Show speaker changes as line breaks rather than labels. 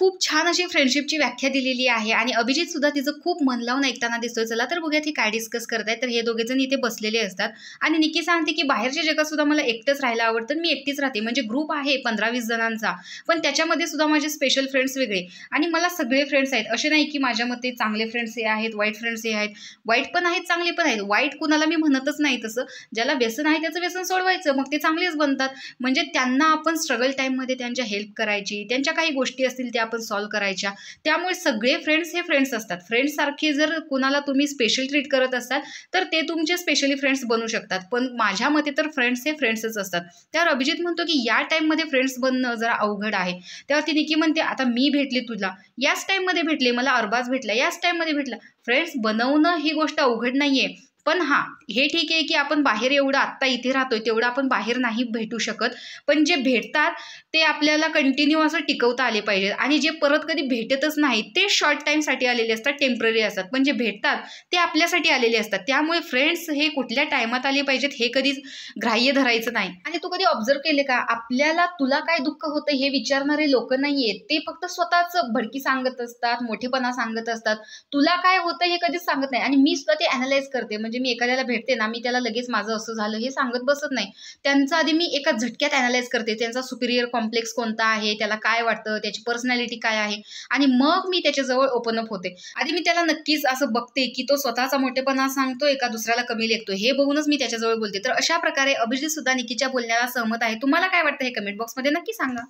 खूप छान अशी फ्रेंडशिपची व्याख्या दिलेली आहे आणि अभिजित सुद्धा तिचं खूप मन लावून ऐकताना दिसतोय. चला तर बघूयात ही काय डिस्कस करतायत. तर हे दोघे जण इथे बसलेले असतात आणि निकी सांगते की बाहेरच्या जगात सुद्धा मला एकटंच राहायला आवडतं, मी एकटीच राहते. म्हणजे ग्रुप आहे 15-20 जणांचा, पण त्याच्यामध्ये सुद्धा माझे स्पेशल फ्रेंड्स वेगळे आणि मला सगळे फ्रेंड्स आहेत. असे नाही की माझ्या मते चांगले फ्रेंड्स हे आहेत, वाईट फ्रेंड्स हे आहेत. वाईट पण आहेत, चांगले पण आहेत. वाईट कुणाला मी म्हणतच नाही तसं. ज्याला व्यसन आहे त्याचं व्यसन सोडवायचं, मग ते चांगलेच बनतात. म्हणजे त्यांना आपण स्ट्रगल टाईममध्ये त्यांच्या हेल्प करायची, त्यांच्या काही गोष्टी असतील त्या आपण सॉल्व्ह करायच्या. त्यामुळे सगळे फ्रेंड्स हे फ्रेंड्स असतात. फ्रेंड्ससारखे जर कुणाला तुम्ही स्पेशल ट्रीट करत असाल तर ते तुमचे स्पेशली फ्रेंड्स बनू शकतात. पण माझ्या मते तर फ्रेंड्स हे फ्रेंड्सच असतात. त्यावर अभिजित म्हणतो की या टाईममध्ये फ्रेंड्स बनणं जरा अवघड आहे. त्यावरती निकी म्हणते आता मी भेटले तुला, याच टाईममध्ये भेटले, मला अरबाज भेटला, याच टाईममध्ये भेटला. फ्रेंड्स बनवणं ही गोष्ट अवघड नाहीये. पण हां, हे ठीक आहे की आपण बाहेर एवढं आत्ता इथे राहतोय तेवढं आपण बाहेर नाही भेटू शकत. पण जे भेटतात ते आपल्याला कंटिन्यू असं टिकवता आले पाहिजेत आणि जे परत कधी भेटतच नाहीत ते शॉर्ट टाईमसाठी आलेले असतात, टेम्पररी असतात. पण जे भेटतात ते आपल्यासाठी आलेले असतात. त्यामुळे फ्रेंड्स हे कुठल्या टायमात आले पाहिजेत हे कधीच ग्राह्य धरायचं नाही. आणि तू कधी ऑब्झर्व केले का, आपल्याला तुला काय दुःख होतं हे विचारणारे लोक नाहीयेत. ते फक्त स्वतःच भडकी सांगत असतात, मोठेपणा सांगत असतात. तुला काय होतं हे कधीच सांगत नाही. आणि मी सुद्धा ते अनालाइज करते. म्हणजे मी एखाद्याला भेटते ना, मी त्याला लगेच माझं असं झालं हे सांगत बसत नाही. त्यांचं आधी मी एका झटक्यात अनालाइज करते. त्यांचा सुपिरियर कॉम्प्लेक्स कोणता आहे, त्याला काय वाटतं, त्याची पर्सनॅलिटी काय आहे आणि मग मी त्याच्याजवळ ओपन अप होते. आधी मी त्याला नक्कीच असं बघते की तो स्वतःचा मोठेपणा सांगतोय का दुसऱ्याला कमी लेखतोय, हे बघूनच मी त्याच्याजवळ बोलते. तर अशा प्रकारे अभिजित सुद्धा निकीच्या बोलण्याला सहमत आहे. तुम्हाला काय वाटतं हे कमेंट बॉक्समध्ये नक्की सांगा.